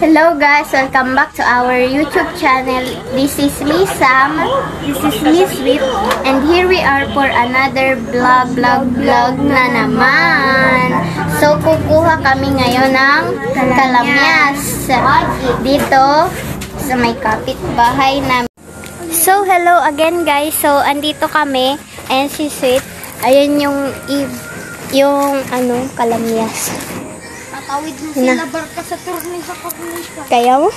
Hello guys, welcome back to our YouTube channel. This is me Sam, this is me Sweet, and here we are for another vlog na naman. So kukuha kami ngayon ng kalamyas dito sa may kapitbahay namin. So hello again guys, so andito kami and si Sweet, ayun yung kalamyas. Tawid mo sila barka sa turni sa pagmisa. Kaya mo?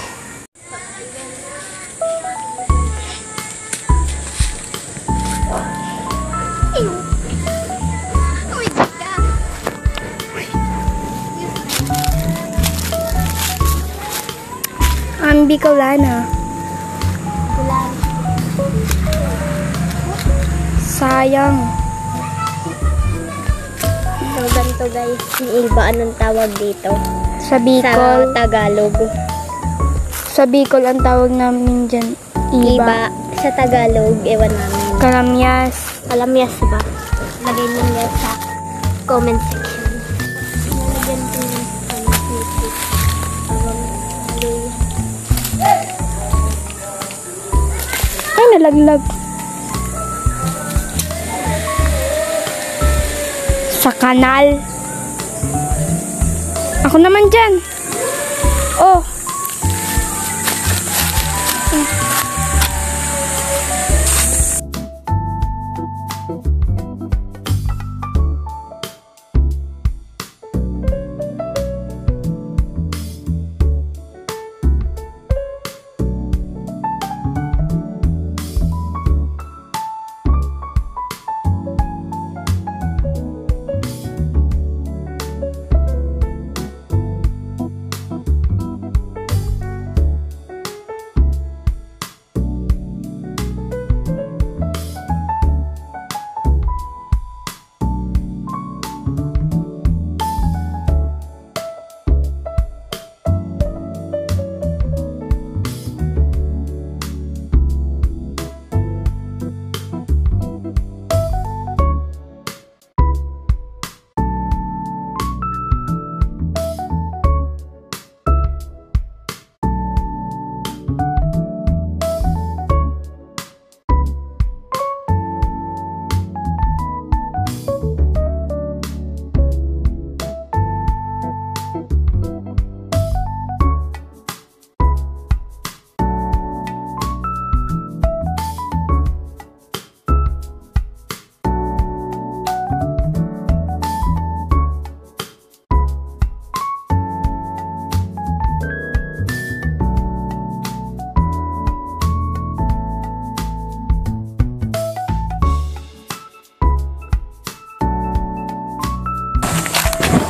Ang Bicolana. Sayang. So, ganito guys, yung iba anong tawag dito? Sa Bicol. Sa Tagalog. Sa Bicol, ang tawag namin dyan, iba. Sa Tagalog, ewan namin. Kalamyas. Kalamyas ba? Lagay nyo yan sa comment section. Nalagyan ko yung Ay, nalaglag. Sa kanal. Ako naman dyan. Oh.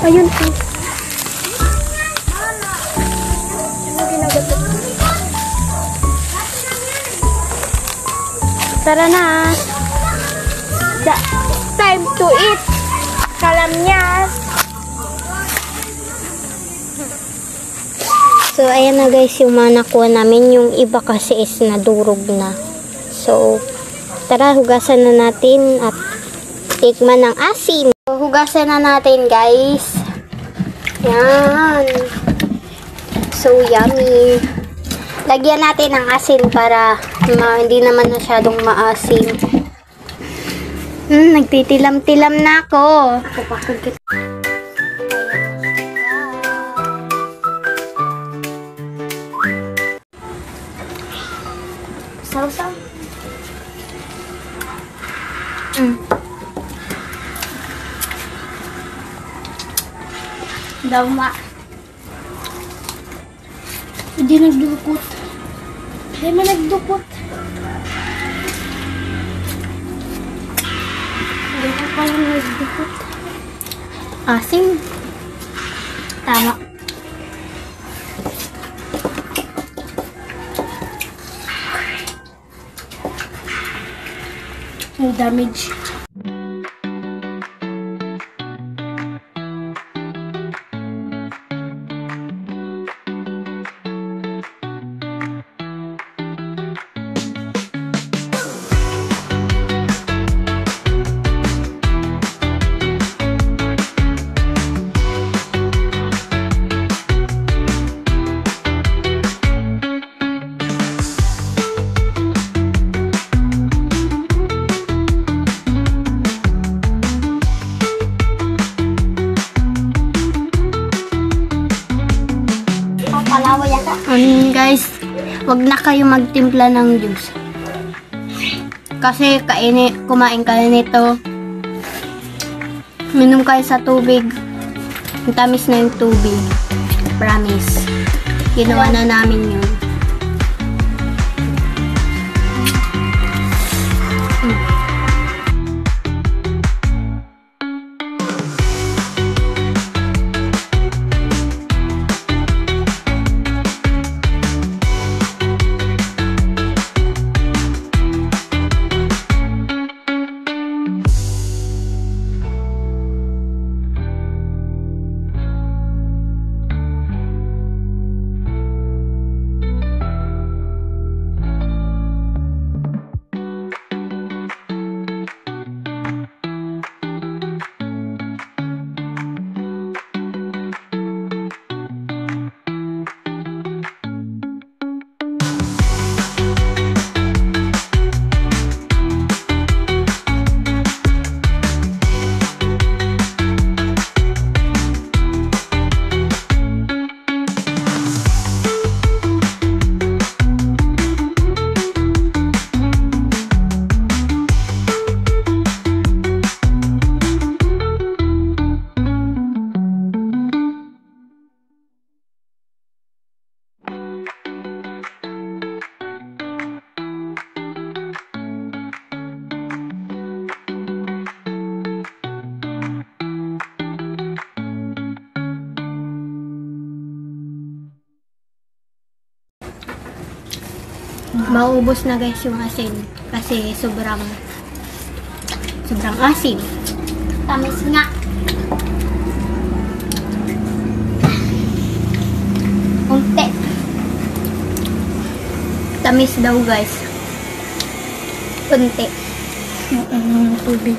Ayun po. Tara na. Time to eat. Kalamyas. So, ayan na guys, yung mga nakuha namin. Yung iba kasi is nadurog na. So, tara, hugasan na natin at tikman ng asin. So, hugasan na natin guys. Yan. So, yummy. Lagyan natin ng asin para hindi naman masyadong maasim. Nagtitilam-tilam na ako. Sausaw. Dama. Hindi nagdukot. Hindi man nagdukot. Hindi ka pala nagdukot. Asim. Tama. May damage. Guys, wag na kayo magtimpla ng juice. Kasi kumain kayo nito. Minom kayo sa tubig. Ang tamis na yung tubig. Promise. Ginawa na namin yun. Maubos na guys yung asin kasi sobrang asin. Tamis nga. Unti. Tamis daw guys. Unti. Tubig.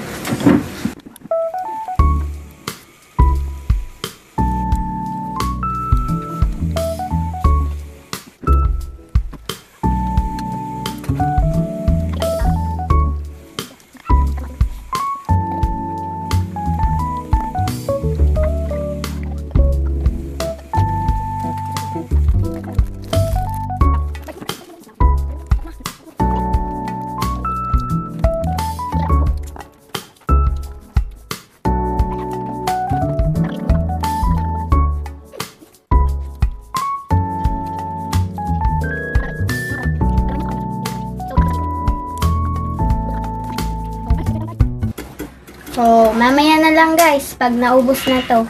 So, mamaya na lang guys, pag naubos na to.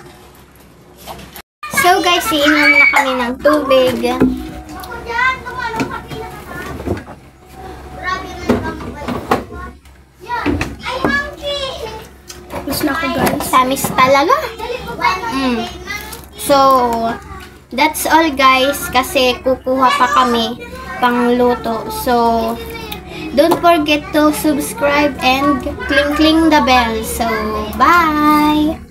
So guys, iinom na kami ng tubig. Tapos na ako guys. Tamis talaga. So, that's all guys, kasi kukuha pa kami pang luto. So, don't forget to subscribe and cling the bell. So, bye!